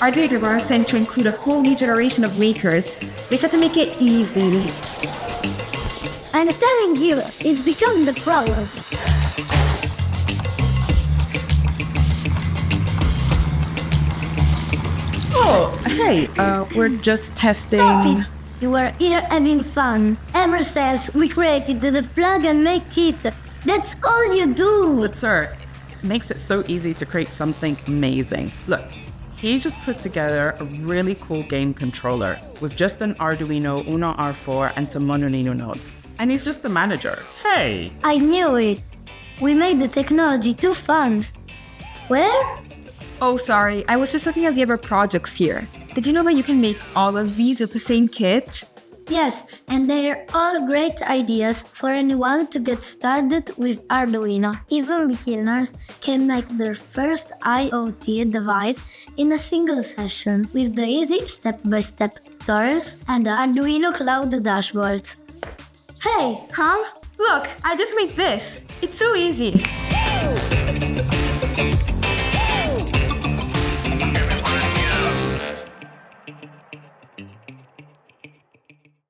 Arduino were sent to include a whole new generation of makers. They said to make it easy. I'm telling you, it's becoming the problem. Oh, hey, we're just testing. Stop it! You were here having fun. Ever since we created the plug and make kit, that's all you do. But sir, it makes it so easy to create something amazing. Look, he just put together a really cool game controller with just an Arduino Uno R4 and some Monolino nodes. And he's just the manager. Hey! I knew it. We made the technology too fun. Where? Oh, sorry. I was just looking at the other projects here. Did you know that you can make all of these with the same kit? Yes, and they're all great ideas for anyone to get started with Arduino. Even beginners can make their first IoT device in a single session with the easy step-by-step tutorials and the Arduino Cloud dashboards. Hey! Huh? Look, I just made this. It's so easy.